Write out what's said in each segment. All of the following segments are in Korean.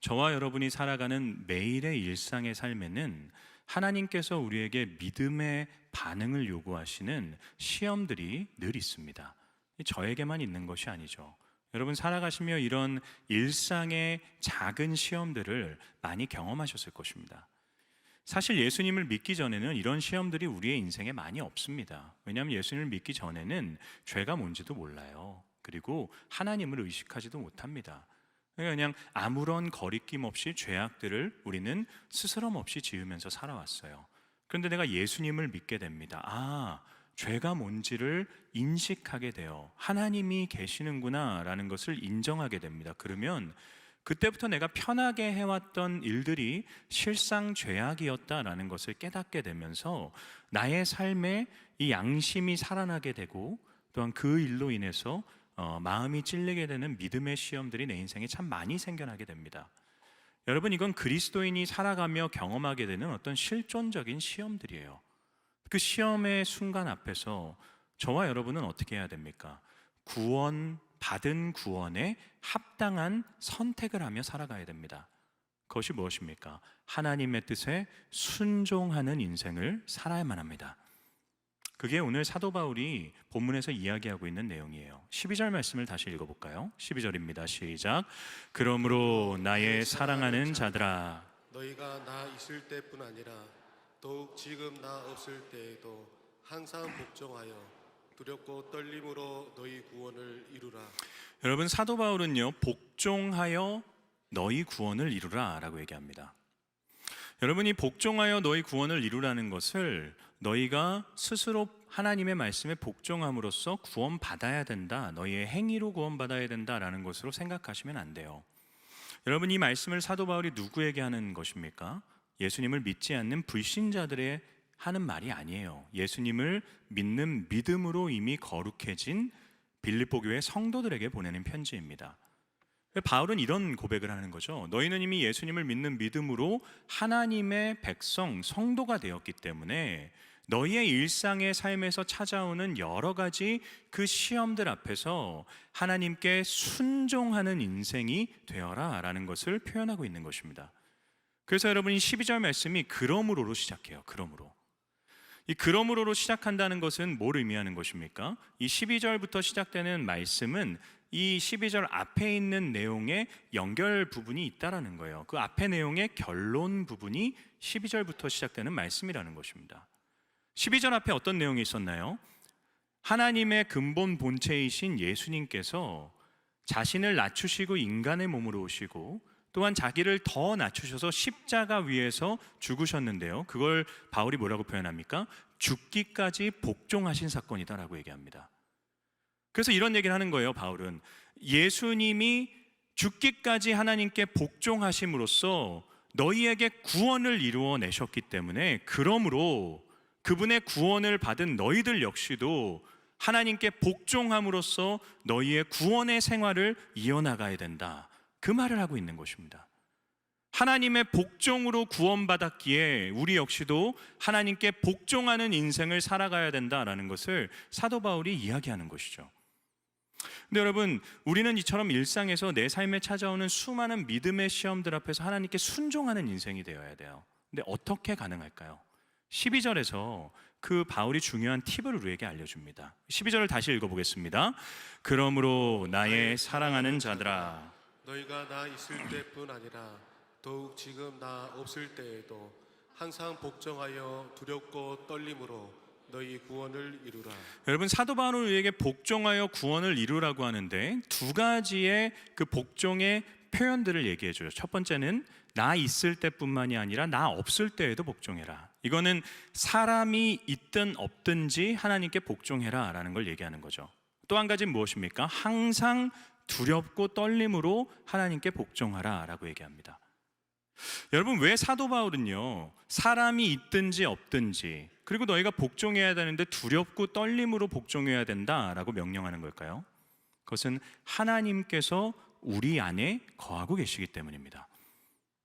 저와 여러분이 살아가는 매일의 일상의 삶에는 하나님께서 우리에게 믿음의 반응을 요구하시는 시험들이 늘 있습니다. 저에게만 있는 것이 아니죠. 여러분 살아가시며 이런 일상의 작은 시험들을 많이 경험하셨을 것입니다. 사실 예수님을 믿기 전에는 이런 시험들이 우리의 인생에 많이 없습니다. 왜냐하면 예수님을 믿기 전에는 죄가 뭔지도 몰라요. 그리고 하나님을 의식하지도 못합니다. 그냥 아무런 거리낌 없이 죄악들을 우리는 스스럼 없이 지으면서 살아왔어요. 그런데 내가 예수님을 믿게 됩니다. 죄가 뭔지를 인식하게 돼요. 하나님이 계시는구나 라는 것을 인정하게 됩니다. 그러면 그때부터 내가 편하게 해왔던 일들이 실상 죄악이었다라는 것을 깨닫게 되면서 나의 삶에 이 양심이 살아나게 되고, 또한 그 일로 인해서 마음이 찔리게 되는 믿음의 시험들이 내 인생에 참 많이 생겨나게 됩니다. 여러분, 이건 그리스도인이 살아가며 경험하게 되는 어떤 실존적인 시험들이에요. 그 시험의 순간 앞에서 저와 여러분은 어떻게 해야 됩니까? 받은 구원에 합당한 선택을 하며 살아가야 됩니다. 그것이 무엇입니까? 하나님의 뜻에 순종하는 인생을 살아야만 합니다. 그게 오늘 사도 바울이 본문에서 이야기하고 있는 내용이에요. 12절 말씀을 다시 읽어볼까요? 12절입니다. 시작. 그러므로 나의 사랑하는 자들아, 너희가 나 있을 때뿐 아니라 더욱 지금 나 없을 때에도 항상 복종하여 두렵고 떨림으로 너희 구원을 이루라. 여러분, 사도 바울은요, 복종하여 너희 구원을 이루라 라고 얘기합니다. 여러분이 복종하여 너희 구원을 이루라는 것을 너희가 스스로 하나님의 말씀에 복종함으로써 구원받아야 된다, 너희의 행위로 구원받아야 된다라는 것으로 생각하시면 안 돼요. 여러분, 이 말씀을 사도 바울이 누구에게 하는 것입니까? 예수님을 믿지 않는 불신자들의 하는 말이 아니에요. 예수님을 믿는 믿음으로 이미 거룩해진 빌립보 교회 성도들에게 보내는 편지입니다. 바울은 이런 고백을 하는 거죠. 너희는 이미 예수님을 믿는 믿음으로 하나님의 백성, 성도가 되었기 때문에 너희의 일상의 삶에서 찾아오는 여러 가지 그 시험들 앞에서 하나님께 순종하는 인생이 되어라 라는 것을 표현하고 있는 것입니다. 그래서 여러분이 12절 말씀이 그러므로로 시작해요. 이 그러므로로 시작한다는 것은 뭘 의미하는 것입니까? 이 12절부터 시작되는 말씀은 이 12절 앞에 있는 내용의 연결 부분이 있다라는 거예요. 그 앞에 내용의 결론 부분이 12절부터 시작되는 말씀이라는 것입니다. 12절 앞에 어떤 내용이 있었나요? 하나님의 근본 본체이신 예수님께서 자신을 낮추시고 인간의 몸으로 오시고, 또한 자기를 더 낮추셔서 십자가 위에서 죽으셨는데요, 그걸 바울이 뭐라고 표현합니까? 죽기까지 복종하신 사건이다라고 얘기합니다. 그래서 이런 얘기를 하는 거예요. 바울은 예수님이 죽기까지 하나님께 복종하심으로써 너희에게 구원을 이루어내셨기 때문에, 그러므로 그분의 구원을 받은 너희들 역시도 하나님께 복종함으로써 너희의 구원의 생활을 이어나가야 된다, 그 말을 하고 있는 것입니다. 하나님의 복종으로 구원받았기에 우리 역시도 하나님께 복종하는 인생을 살아가야 된다라는 것을 사도 바울이 이야기하는 것이죠. 근데 여러분, 우리는 이처럼 일상에서 내 삶에 찾아오는 수많은 믿음의 시험들 앞에서 하나님께 순종하는 인생이 되어야 돼요. 근데 어떻게 가능할까요? 12절에서 그 바울이 중요한 팁을 우리에게 알려줍니다. 12절을 다시 읽어보겠습니다. 그러므로 나의 사랑하는 자들아, 너희가 나 있을 때뿐 아니라 더욱 지금 나 없을 때에도 항상 복종하여 두렵고 떨림으로 너희 구원을 이루라. 여러분, 사도 바울은 우리에게 복종하여 구원을 이루라고 하는데 두 가지의 그 복종의 표현들을 얘기해줘요. 첫 번째는 나 있을 때뿐만이 아니라 나 없을 때에도 복종해라. 이거는 사람이 있든 없든지 하나님께 복종해라 라는 걸 얘기하는 거죠. 또 한 가지는 무엇입니까? 항상 두렵고 떨림으로 하나님께 복종하라 라고 얘기합니다. 여러분, 왜 사도 바울은요, 사람이 있든지 없든지, 그리고 너희가 복종해야 되는데 두렵고 떨림으로 복종해야 된다라고 명령하는 걸까요? 그것은 하나님께서 우리 안에 거하고 계시기 때문입니다.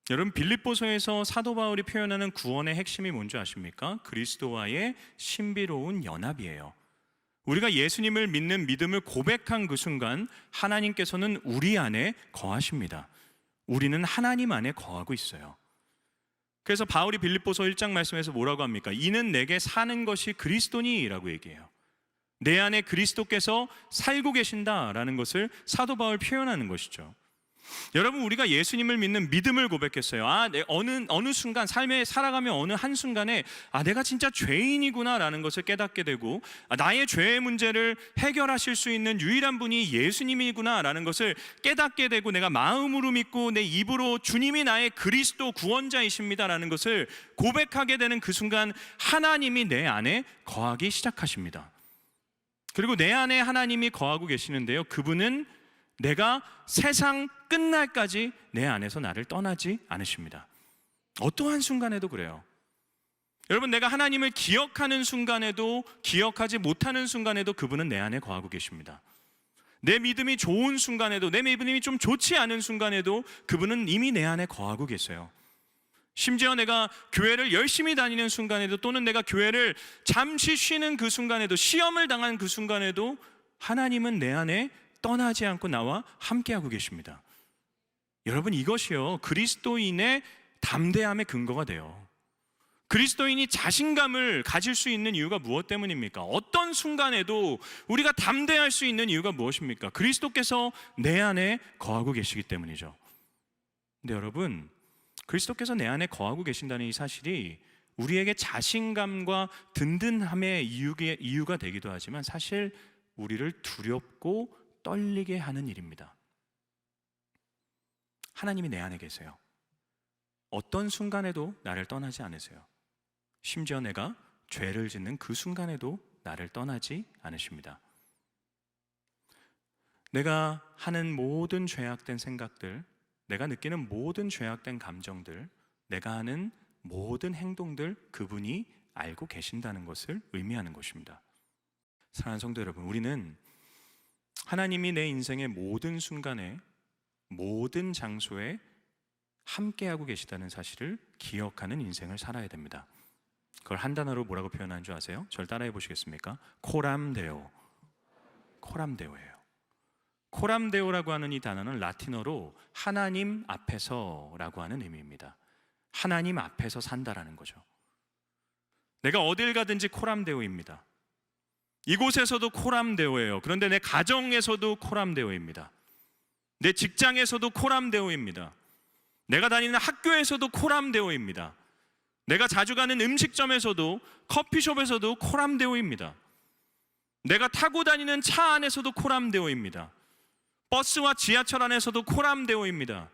여러분, 빌립보서에서 사도 바울이 표현하는 구원의 핵심이 뭔지 아십니까? 그리스도와의 신비로운 연합이에요. 우리가 예수님을 믿는 믿음을 고백한 그 순간 하나님께서는 우리 안에 거하십니다. 우리는 하나님 안에 거하고 있어요. 그래서 바울이 빌립보서 1장 말씀에서 뭐라고 합니까? 이는 내게 사는 것이 그리스도니라고 얘기해요. 내 안에 그리스도께서 살고 계신다라는 것을 사도 바울 표현하는 것이죠. 여러분, 우리가 예수님을 믿는 믿음을 고백했어요. 어느 순간 삶에 살아가며 어느 한순간에 내가 진짜 죄인이구나라는 것을 깨닫게 되고, 나의 죄의 문제를 해결하실 수 있는 유일한 분이 예수님이구나라는 것을 깨닫게 되고, 내가 마음으로 믿고 내 입으로 주님이 나의 그리스도 구원자이십니다라는 것을 고백하게 되는 그 순간 하나님이 내 안에 거하기 시작하십니다. 그리고 내 안에 하나님이 거하고 계시는데요, 그분은 내가 세상 끝날까지 내 안에서 나를 떠나지 않으십니다. 어떠한 순간에도 그래요. 여러분, 내가 하나님을 기억하는 순간에도 기억하지 못하는 순간에도 그분은 내 안에 거하고 계십니다. 내 믿음이 좋은 순간에도, 내 믿음이 좀 좋지 않은 순간에도 그분은 이미 내 안에 거하고 계세요. 심지어 내가 교회를 열심히 다니는 순간에도, 또는 내가 교회를 잠시 쉬는 그 순간에도, 시험을 당한 그 순간에도 하나님은 내 안에 떠나지 않고 나와 함께하고 계십니다. 여러분, 이것이요 그리스도인의 담대함의 근거가 돼요. 그리스도인이 자신감을 가질 수 있는 이유가 무엇 때문입니까? 어떤 순간에도 우리가 담대할 수 있는 이유가 무엇입니까? 그리스도께서 내 안에 거하고 계시기 때문이죠. 근데 여러분, 그리스도께서 내 안에 거하고 계신다는 이 사실이 우리에게 자신감과 든든함의 이유가 되기도 하지만, 사실 우리를 두렵고 떨리게 하는 일입니다. 하나님이 내 안에 계세요. 어떤 순간에도 나를 떠나지 않으세요. 심지어 내가 죄를 짓는 그 순간에도 나를 떠나지 않으십니다. 내가 하는 모든 죄악된 생각들, 내가 느끼는 모든 죄악된 감정들, 내가 하는 모든 행동들, 그분이 알고 계신다는 것을 의미하는 것입니다. 사랑하는 성도 여러분, 우리는 하나님이 내 인생의 모든 순간에, 모든 장소에 함께하고 계시다는 사실을 기억하는 인생을 살아야 됩니다. 그걸 한 단어로 뭐라고 표현하는 줄 아세요? 저를 따라해 보시겠습니까? 코람데오. 코람데오예요. 코람데오라고 하는 이 단어는 라틴어로 하나님 앞에서라고 하는 의미입니다. 하나님 앞에서 산다라는 거죠. 내가 어딜 가든지 코람데오입니다. 이곳에서도 코람데오예요. 그런데 내 가정에서도 코람데오입니다. 내 직장에서도 코람데오입니다. 내가 다니는 학교에서도 코람데오입니다. 내가 자주 가는 음식점에서도, 커피숍에서도 코람데오입니다. 내가 타고 다니는 차 안에서도 코람데오입니다. 버스와 지하철 안에서도 코람데오입니다.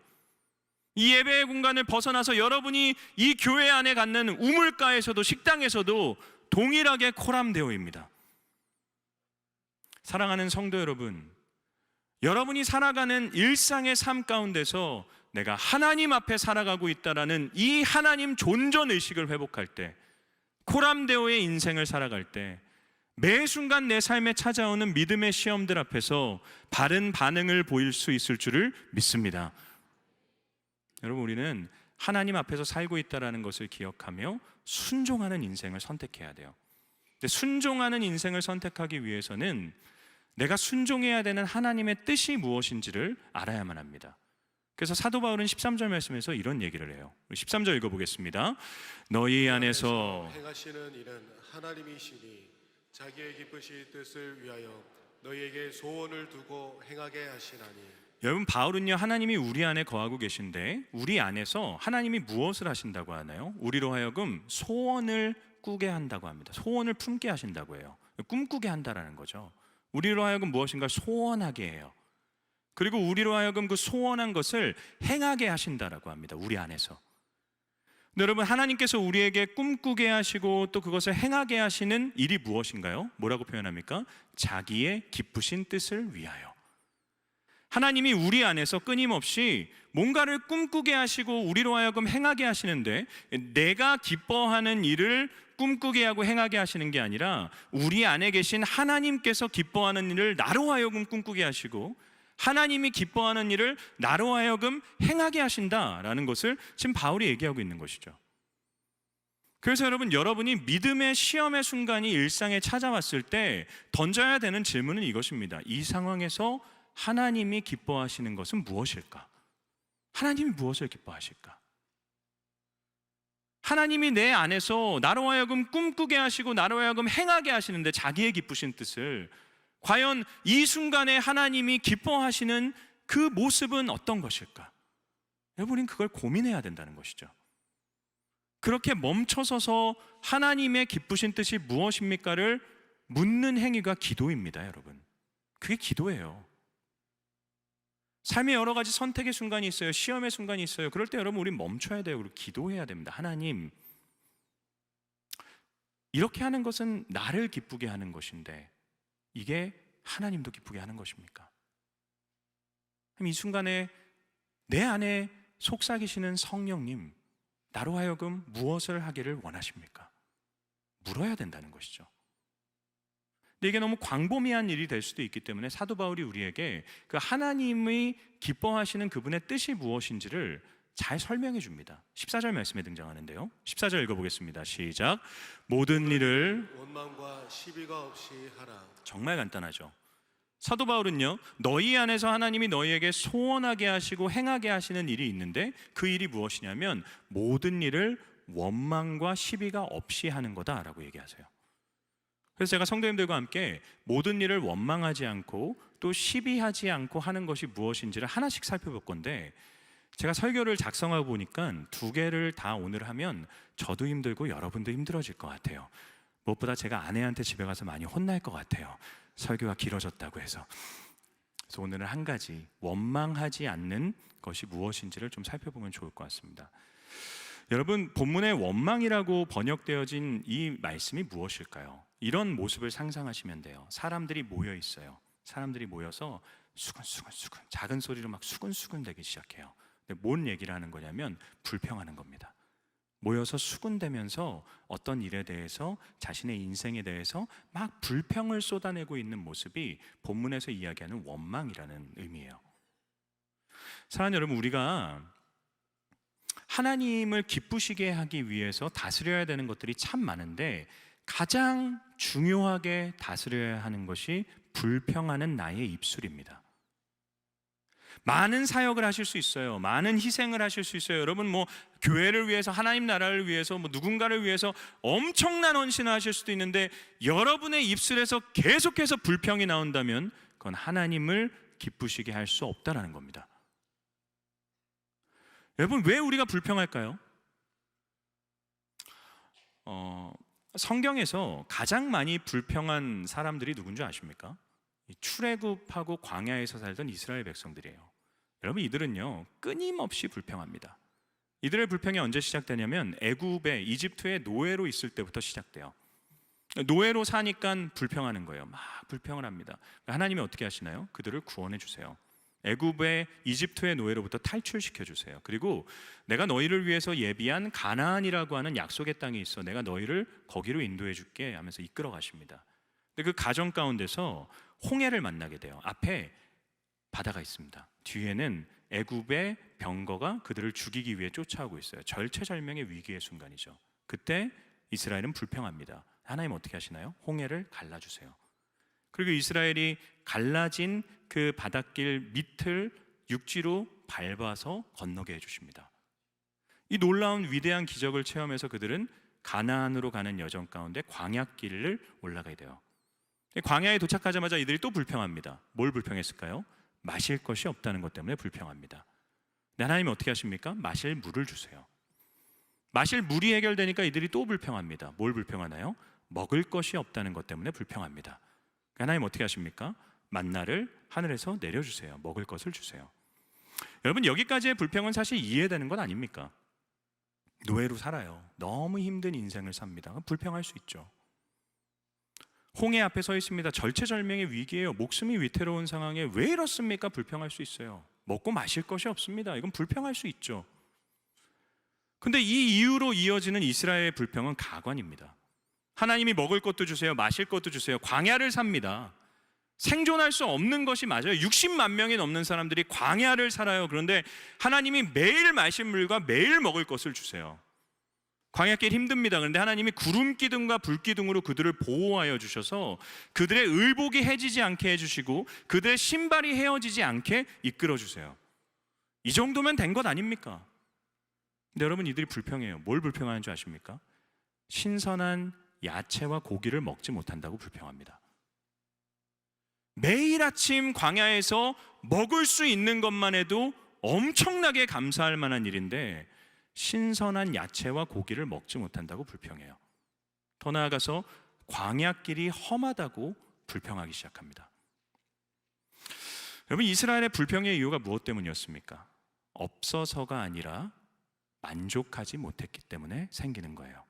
이 예배의 공간을 벗어나서 여러분이 이 교회 안에 갖는 우물가에서도, 식당에서도 동일하게 코람데오입니다. 사랑하는 성도 여러분, 여러분이 살아가는 일상의 삶 가운데서 내가 하나님 앞에 살아가고 있다라는 이 하나님 존전 의식을 회복할 때, 코람데오의 인생을 살아갈 때, 매 순간 내 삶에 찾아오는 믿음의 시험들 앞에서 바른 반응을 보일 수 있을 줄을 믿습니다. 여러분, 우리는 하나님 앞에서 살고 있다라는 것을 기억하며 순종하는 인생을 선택해야 돼요. 근데 순종하는 인생을 선택하기 위해서는 내가 순종해야 되는 하나님의 뜻이 무엇인지를 알아야만 합니다. 그래서 사도 바울은 13절 말씀에서 이런 얘기를 해요. 13절 읽어보겠습니다. 너희 안에서 행하시는 일은 하나님이시니 자기의 기쁘신 뜻을 위하여 너희에게 소원을 두고 행하게 하시나니. 여러분, 바울은요 하나님이 우리 안에 거하고 계신데, 우리 안에서 하나님이 무엇을 하신다고 하나요? 우리로 하여금 소원을 꾸게 한다고 합니다. 소원을 품게 하신다고 해요. 꿈꾸게 한다라는 거죠. 우리로 하여금 무엇인가 소원하게 해요. 그리고 우리로 하여금 그 소원한 것을 행하게 하신다라고 합니다. 우리 안에서. 근데 여러분, 하나님께서 우리에게 꿈꾸게 하시고 또 그것을 행하게 하시는 일이 무엇인가요? 뭐라고 표현합니까? 자기의 기쁘신 뜻을 위하여. 하나님이 우리 안에서 끊임없이 뭔가를 꿈꾸게 하시고 우리로 하여금 행하게 하시는데, 내가 기뻐하는 일을 꿈꾸게 하고 행하게 하시는 게 아니라 우리 안에 계신 하나님께서 기뻐하는 일을 나로 하여금 꿈꾸게 하시고 하나님이 기뻐하는 일을 나로 하여금 행하게 하신다라는 것을 지금 바울이 얘기하고 있는 것이죠. 그래서 여러분이 믿음의 시험의 순간이 일상에 찾아왔을 때 던져야 되는 질문은 이것입니다. 이 상황에서 하나님이 기뻐하시는 것은 무엇일까? 하나님이 무엇을 기뻐하실까? 하나님이 내 안에서 나로 하여금 꿈꾸게 하시고 나로 하여금 행하게 하시는데 자기의 기쁘신 뜻을, 과연 이 순간에 하나님이 기뻐하시는 그 모습은 어떤 것일까? 여러분, 우린 그걸 고민해야 된다는 것이죠. 그렇게 멈춰서서 하나님의 기쁘신 뜻이 무엇입니까를 묻는 행위가 기도입니다, 여러분. 그게 기도예요. 삶의 여러 가지 선택의 순간이 있어요. 시험의 순간이 있어요. 그럴 때 여러분, 우리 멈춰야 돼요. 그리고 기도해야 됩니다. 하나님, 이렇게 하는 것은 나를 기쁘게 하는 것인데 이게 하나님도 기쁘게 하는 것입니까? 이 순간에 내 안에 속삭이시는 성령님, 나로 하여금 무엇을 하기를 원하십니까? 물어야 된다는 것이죠. 근데 이게 너무 광범위한 일이 될 수도 있기 때문에 사도 바울이 우리에게 그 하나님이 기뻐하시는 그분의 뜻이 무엇인지를 잘 설명해 줍니다. 14절 말씀에 등장하는데요. 14절 읽어보겠습니다. 시작. 모든 일을 원망과 시비가 없이 하라. 정말 간단하죠. 사도 바울은요, 너희 안에서 하나님이 너희에게 소원하게 하시고 행하게 하시는 일이 있는데 그 일이 무엇이냐면 모든 일을 원망과 시비가 없이 하는 거다라고 얘기하세요. 그래서 제가 성도님들과 함께 모든 일을 원망하지 않고 또 시비하지 않고 하는 것이 무엇인지를 하나씩 살펴볼 건데, 제가 설교를 작성하고 보니까 두 개를 다 오늘 하면 저도 힘들고 여러분도 힘들어질 것 같아요. 무엇보다 제가 아내한테 집에 가서 많이 혼날 것 같아요. 설교가 길어졌다고 해서. 그래서 오늘은 한 가지, 원망하지 않는 것이 무엇인지를 좀 살펴보면 좋을 것 같습니다. 여러분, 본문에 원망이라고 번역되어진 이 말씀이 무엇일까요? 이런 모습을 상상하시면 돼요. 사람들이 모여 있어요. 사람들이 모여서 수근수근 작은 소리로 막 수근수근 대기 시작해요. 근데 뭔 얘기를 하는 거냐면 불평하는 겁니다. 모여서 수군대면서 어떤 일에 대해서, 자신의 인생에 대해서 막 불평을 쏟아내고 있는 모습이 본문에서 이야기하는 원망이라는 의미예요. 사랑하는 여러분, 우리가 하나님을 기쁘시게 하기 위해서 다스려야 되는 것들이 참 많은데 가장 중요하게 다스려야 하는 것이 불평하는 나의 입술입니다. 많은 사역을 하실 수 있어요. 많은 희생을 하실 수 있어요. 여러분, 뭐 교회를 위해서, 하나님 나라를 위해서, 뭐 누군가를 위해서 엄청난 헌신을 하실 수도 있는데 여러분의 입술에서 계속해서 불평이 나온다면 그건 하나님을 기쁘시게 할 수 없다라는 겁니다. 여러분, 왜 우리가 불평할까요? 성경에서 가장 많이 불평한 사람들이 누군지 아십니까? 출애굽하고 광야에서 살던 이스라엘 백성들이에요. 여러분, 이들은요 끊임없이 불평합니다. 이들의 불평이 언제 시작되냐면 애굽의, 이집트의 노예로 있을 때부터 시작돼요. 노예로 사니까 불평하는 거예요. 막 불평을 합니다. 하나님이 어떻게 하시나요? 그들을 구원해 주세요. 애굽의, 이집트의 노예로부터 탈출시켜 주세요. 그리고 내가 너희를 위해서 예비한 가나안이라고 하는 약속의 땅이 있어, 내가 너희를 거기로 인도해 줄게 하면서 이끌어 가십니다. 근데 그 가정 가운데서 홍해를 만나게 돼요. 앞에 바다가 있습니다. 뒤에는 애굽의 병거가 그들을 죽이기 위해 쫓아오고 있어요. 절체절명의 위기의 순간이죠. 그때 이스라엘은 불평합니다. 하나님 어떻게 하시나요? 홍해를 갈라주세요. 그리고 이스라엘이 갈라진 그 바닷길 밑을 육지로 밟아서 건너게 해주십니다. 이 놀라운 위대한 기적을 체험해서 그들은 가나안으로 가는 여정 가운데 광야길을 올라가게 돼요. 광야에 도착하자마자 이들이 또 불평합니다. 뭘 불평했을까요? 마실 것이 없다는 것 때문에 불평합니다. 근데 하나님이 어떻게 하십니까? 마실 물을 주세요. 마실 물이 해결되니까 이들이 또 불평합니다. 뭘 불평하나요? 먹을 것이 없다는 것 때문에 불평합니다. 하나님 어떻게 하십니까? 만나를 하늘에서 내려주세요. 먹을 것을 주세요. 여러분, 여기까지의 불평은 사실 이해되는 건 아닙니까? 노예로 살아요. 너무 힘든 인생을 삽니다. 불평할 수 있죠. 홍해 앞에 서 있습니다. 절체절명의 위기예요. 목숨이 위태로운 상황에 왜 이렇습니까? 불평할 수 있어요. 먹고 마실 것이 없습니다. 이건 불평할 수 있죠. 근데 이 이유로 이어지는 이스라엘의 불평은 가관입니다. 하나님이 먹을 것도 주세요, 마실 것도 주세요. 광야를 삽니다. 생존할 수 없는 것이 맞아요. 60만 명이 넘는 사람들이 광야를 살아요. 그런데 하나님이 매일 마실 물과 매일 먹을 것을 주세요. 광야길 힘듭니다. 그런데 하나님이 구름 기둥과 불 기둥으로 그들을 보호하여 주셔서 그들의 의복이 해지지 않게 해주시고 그들의 신발이 헤어지지 않게 이끌어 주세요. 이 정도면 된 것 아닙니까? 근데 여러분, 이들이 불평해요. 뭘 불평하는 줄 아십니까? 신선한 야채와 고기를 먹지 못한다고 불평합니다. 매일 아침 광야에서 먹을 수 있는 것만 해도 엄청나게 감사할 만한 일인데 신선한 야채와 고기를 먹지 못한다고 불평해요. 더 나아가서 광야길이 험하다고 불평하기 시작합니다. 여러분, 이스라엘의 불평의 이유가 무엇 때문이었습니까? 없어서가 아니라 만족하지 못했기 때문에 생기는 거예요.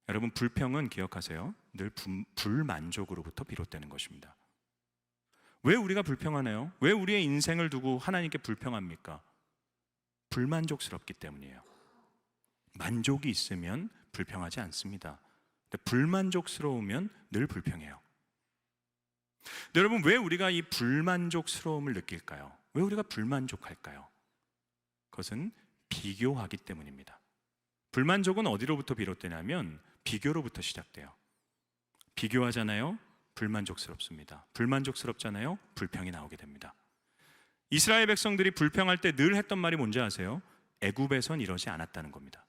여러분, 불평은 기억하세요. 늘 불만족으로부터 비롯되는 것입니다. 왜 우리가 불평하나요? 왜 우리의 인생을 두고 하나님께 불평합니까? 불만족스럽기 때문이에요. 만족이 있으면 불평하지 않습니다. 근데 불만족스러우면 늘 불평해요. 근데 여러분, 왜 우리가 이 불만족스러움을 느낄까요? 왜 우리가 불만족할까요? 그것은 비교하기 때문입니다. 불만족은 어디로부터 비롯되냐면 비교로부터 시작돼요. 비교하잖아요? 불만족스럽습니다. 불만족스럽잖아요? 불평이 나오게 됩니다. 이스라엘 백성들이 불평할 때 늘 했던 말이 뭔지 아세요? 애굽에선 이러지 않았다는 겁니다.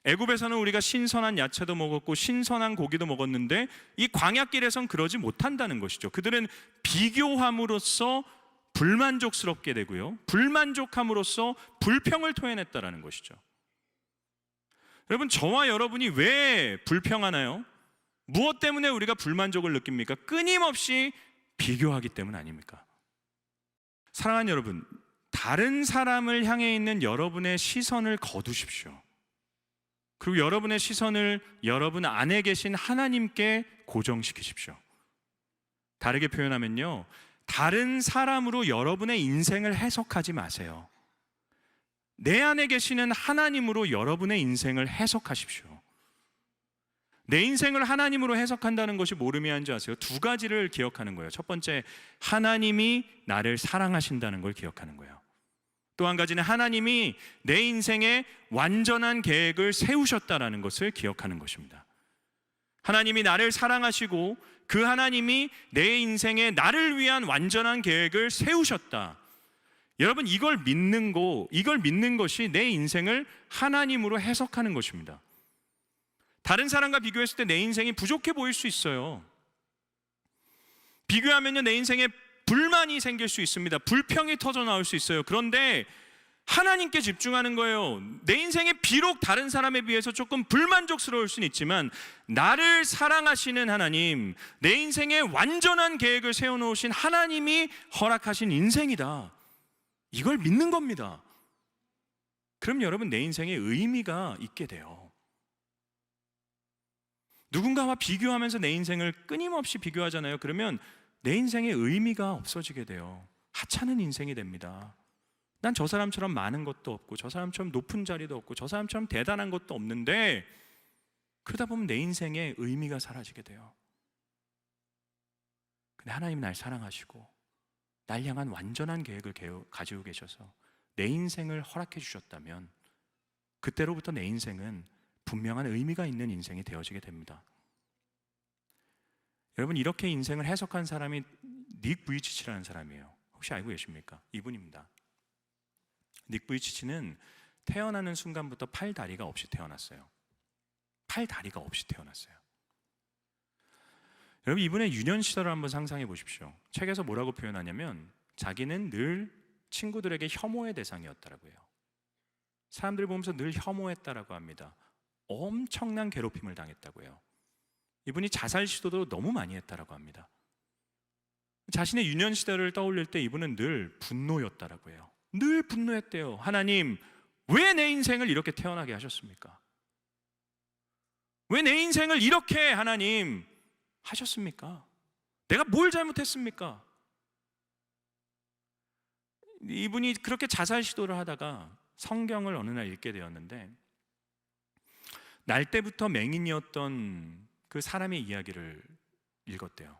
애굽에서는 우리가 신선한 야채도 먹었고 신선한 고기도 먹었는데 이 광야길에선 그러지 못한다는 것이죠. 그들은 비교함으로써 불만족스럽게 되고요, 불만족함으로써 불평을 토해냈다라는 것이죠. 여러분, 저와 여러분이 왜 불평하나요? 무엇 때문에 우리가 불만족을 느낍니까? 끊임없이 비교하기 때문 아닙니까? 사랑하는 여러분, 다른 사람을 향해 있는 여러분의 시선을 거두십시오. 그리고 여러분의 시선을 여러분 안에 계신 하나님께 고정시키십시오. 다르게 표현하면요, 다른 사람으로 여러분의 인생을 해석하지 마세요. 내 안에 계시는 하나님으로 여러분의 인생을 해석하십시오. 내 인생을 하나님으로 해석한다는 것이 뭘 의미하는지 아세요? 두 가지를 기억하는 거예요. 첫 번째, 하나님이 나를 사랑하신다는 걸 기억하는 거예요. 또 한 가지는 하나님이 내 인생에 완전한 계획을 세우셨다는 것을 기억하는 것입니다. 하나님이 나를 사랑하시고 그 하나님이 내 인생에 나를 위한 완전한 계획을 세우셨다. 여러분, 이걸 믿는 것이 내 인생을 하나님으로 해석하는 것입니다. 다른 사람과 비교했을 때 내 인생이 부족해 보일 수 있어요. 비교하면요, 내 인생에 불만이 생길 수 있습니다. 불평이 터져 나올 수 있어요. 그런데 하나님께 집중하는 거예요. 내 인생에 비록 다른 사람에 비해서 조금 불만족스러울 수는 있지만 나를 사랑하시는 하나님, 내 인생에 완전한 계획을 세워놓으신 하나님이 허락하신 인생이다. 이걸 믿는 겁니다. 그럼 여러분, 내 인생에 의미가 있게 돼요. 누군가와 비교하면서 내 인생을 끊임없이 비교하잖아요. 그러면 내 인생에 의미가 없어지게 돼요. 하찮은 인생이 됩니다. 난 저 사람처럼 많은 것도 없고 저 사람처럼 높은 자리도 없고 저 사람처럼 대단한 것도 없는데, 그러다 보면 내 인생에 의미가 사라지게 돼요. 근데 하나님 날 사랑하시고 날 향한 완전한 계획을 가지고 계셔서 내 인생을 허락해 주셨다면 그때로부터 내 인생은 분명한 의미가 있는 인생이 되어지게 됩니다. 여러분, 이렇게 인생을 해석한 사람이 닉 부이치치라는 사람이에요. 혹시 알고 계십니까? 이분입니다. 닉 부이치치는 태어나는 순간부터 팔 다리가 없이 태어났어요. 팔 다리가 없이 태어났어요. 여러분, 이분의 유년 시절을 한번 상상해 보십시오. 책에서 뭐라고 표현하냐면 자기는 늘 친구들에게 혐오의 대상이었다라고 해요. 사람들 보면서 늘 혐오했다라고 합니다. 엄청난 괴롭힘을 당했다고 해요. 이분이 자살 시도도 너무 많이 했다라고 합니다. 자신의 유년 시절을 떠올릴 때 이분은 늘 분노였다라고 해요. 늘 분노했대요. 하나님, 왜 내 인생을 이렇게 태어나게 하셨습니까? 왜 내 인생을 이렇게 하나님 하셨습니까? 내가 뭘 잘못했습니까? 이분이 그렇게 자살 시도를 하다가 성경을 어느 날 읽게 되었는데, 날 때부터 맹인이었던 그 사람의 이야기를 읽었대요.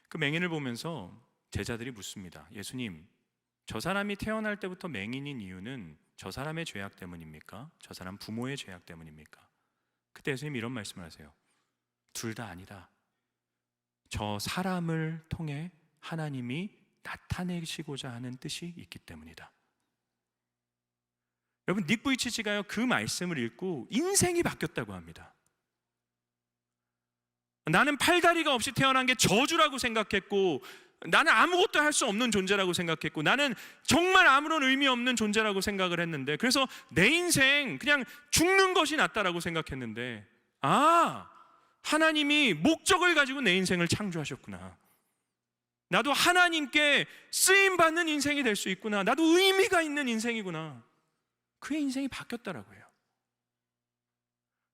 그 맹인을 보면서 제자들이 묻습니다. 예수님, 저 사람이 태어날 때부터 맹인인 이유는 저 사람의 죄악 때문입니까? 저 사람 부모의 죄악 때문입니까? 그때 예수님이 이런 말씀을 하세요. 둘 다 아니다. 저 사람을 통해 하나님이 나타내시고자 하는 뜻이 있기 때문이다. 여러분, 닉 부이치치가요, 그 말씀을 읽고 인생이 바뀌었다고 합니다. 나는 팔다리가 없이 태어난 게 저주라고 생각했고, 나는 아무것도 할 수 없는 존재라고 생각했고, 나는 정말 아무런 의미 없는 존재라고 생각을 했는데, 그래서 내 인생 그냥 죽는 것이 낫다라고 생각했는데, 하나님이 목적을 가지고 내 인생을 창조하셨구나. 나도 하나님께 쓰임받는 인생이 될 수 있구나. 나도 의미가 있는 인생이구나. 그의 인생이 바뀌었다라고 해요.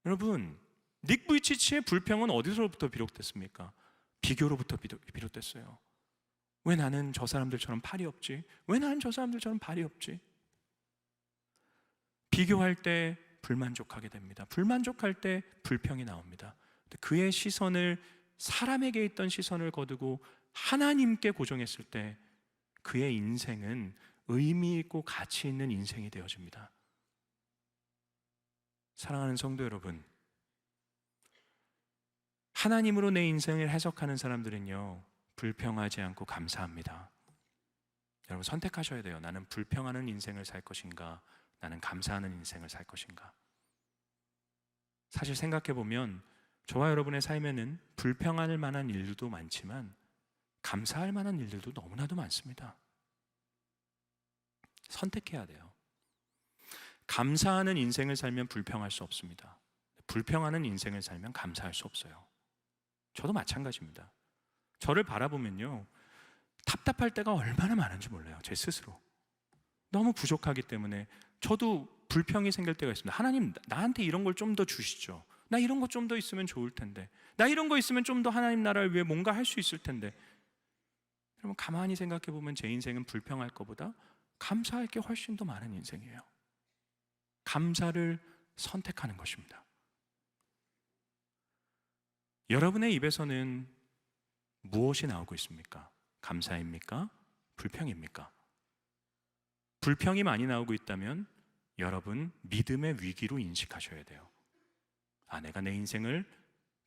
여러분, 닉 부이치치의 불평은 어디서부터 비롯됐습니까? 비교로부터 비롯됐어요. 왜 나는 저 사람들처럼 팔이 없지? 왜 나는 저 사람들처럼 발이 없지? 비교할 때 불만족하게 됩니다. 불만족할 때 불평이 나옵니다. 그의 시선을, 사람에게 있던 시선을 거두고 하나님께 고정했을 때 그의 인생은 의미 있고 가치 있는 인생이 되어집니다. 사랑하는 성도 여러분, 하나님으로 내 인생을 해석하는 사람들은요, 불평하지 않고 감사합니다. 여러분, 선택하셔야 돼요. 나는 불평하는 인생을 살 것인가, 나는 감사하는 인생을 살 것인가. 사실 생각해 보면 저와 여러분의 삶에는 불평할 만한 일들도 많지만 감사할 만한 일들도 너무나도 많습니다. 선택해야 돼요. 감사하는 인생을 살면 불평할 수 없습니다. 불평하는 인생을 살면 감사할 수 없어요. 저도 마찬가지입니다. 저를 바라보면요, 답답할 때가 얼마나 많은지 몰라요. 제 스스로 너무 부족하기 때문에 저도 불평이 생길 때가 있습니다. 하나님, 나한테 이런 걸 좀 더 주시죠. 나 이런 거 좀 더 있으면 좋을 텐데, 나 이런 거 있으면 좀 더 하나님 나라를 위해 뭔가 할 수 있을 텐데. 여러분, 가만히 생각해 보면 제 인생은 불평할 것보다 감사할 게 훨씬 더 많은 인생이에요. 감사를 선택하는 것입니다. 여러분의 입에서는 무엇이 나오고 있습니까? 감사입니까? 불평입니까? 불평이 많이 나오고 있다면 여러분, 믿음의 위기로 인식하셔야 돼요. 내가 내 인생을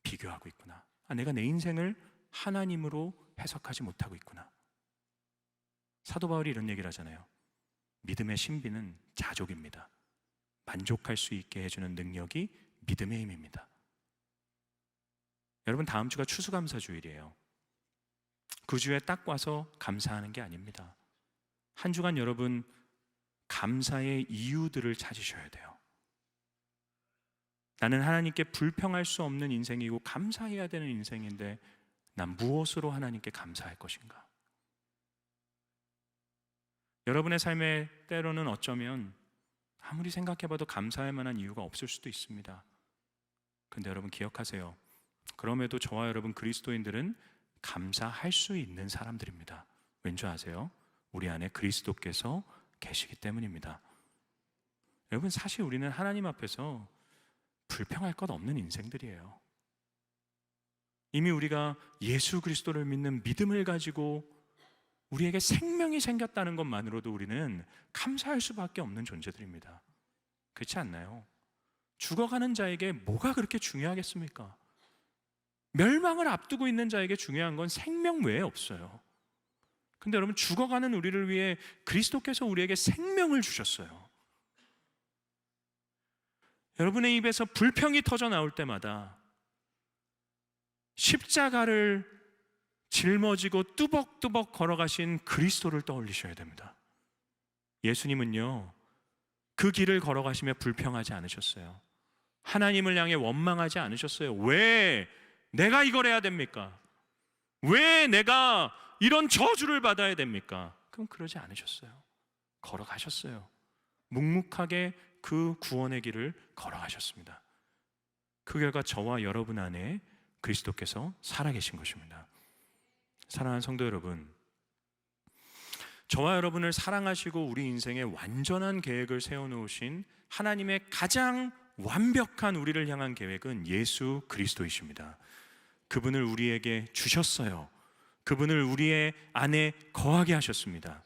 비교하고 있구나. 내가 내 인생을 하나님으로 해석하지 못하고 있구나. 사도 바울이 이런 얘기를 하잖아요. 믿음의 신비는 자족입니다. 만족할 수 있게 해주는 능력이 믿음의 힘입니다. 여러분, 다음 주가 추수감사주일이에요. 그 주에 딱 와서 감사하는 게 아닙니다. 한 주간 여러분, 감사의 이유들을 찾으셔야 돼요. 나는 하나님께 불평할 수 없는 인생이고 감사해야 되는 인생인데, 난 무엇으로 하나님께 감사할 것인가? 여러분의 삶에 때로는 어쩌면 아무리 생각해봐도 감사할 만한 이유가 없을 수도 있습니다. 근데 여러분, 기억하세요. 그럼에도 저와 여러분 그리스도인들은 감사할 수 있는 사람들입니다. 왠지 아세요? 우리 안에 그리스도께서 계시기 때문입니다. 여러분, 사실 우리는 하나님 앞에서 불평할 것 없는 인생들이에요. 이미 우리가 예수 그리스도를 믿는 믿음을 가지고 우리에게 생명이 생겼다는 것만으로도 우리는 감사할 수밖에 없는 존재들입니다. 그렇지 않나요? 죽어가는 자에게 뭐가 그렇게 중요하겠습니까? 멸망을 앞두고 있는 자에게 중요한 건 생명 외에 없어요. 근데 여러분, 죽어가는 우리를 위해 그리스도께서 우리에게 생명을 주셨어요. 여러분의 입에서 불평이 터져 나올 때마다 십자가를 짊어지고 뚜벅뚜벅 걸어가신 그리스도를 떠올리셔야 됩니다. 예수님은요, 그 길을 걸어가시며 불평하지 않으셨어요. 하나님을 향해 원망하지 않으셨어요. 왜 내가 이걸 해야 됩니까? 왜 내가 이런 저주를 받아야 됩니까? 그럼 그러지 않으셨어요. 걸어가셨어요. 묵묵하게 그 구원의 길을 걸어가셨습니다. 그 결과 저와 여러분 안에 그리스도께서 살아계신 것입니다. 사랑하는 성도 여러분, 저와 여러분을 사랑하시고 우리 인생에 완전한 계획을 세워놓으신 하나님의 가장 완벽한 우리를 향한 계획은 예수 그리스도이십니다. 그분을 우리에게 주셨어요. 그분을 우리의 안에 거하게 하셨습니다.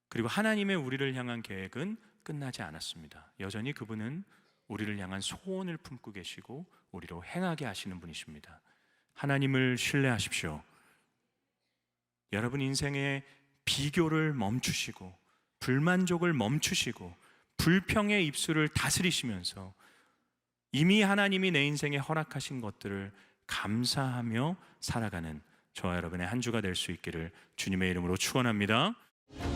그리고 하나님의 우리를 향한 계획은 끝나지 않았습니다. 여전히 그분은 우리를 향한 소원을 품고 계시고 우리로 행하게 하시는 분이십니다. 하나님을 신뢰하십시오. 여러분 인생의 비교를 멈추시고 불만족을 멈추시고 불평의 입술을 다스리시면서 이미 하나님이 내 인생에 허락하신 것들을 감사하며 살아가는 저와 여러분의 한 주가 될 수 있기를 주님의 이름으로 축원합니다.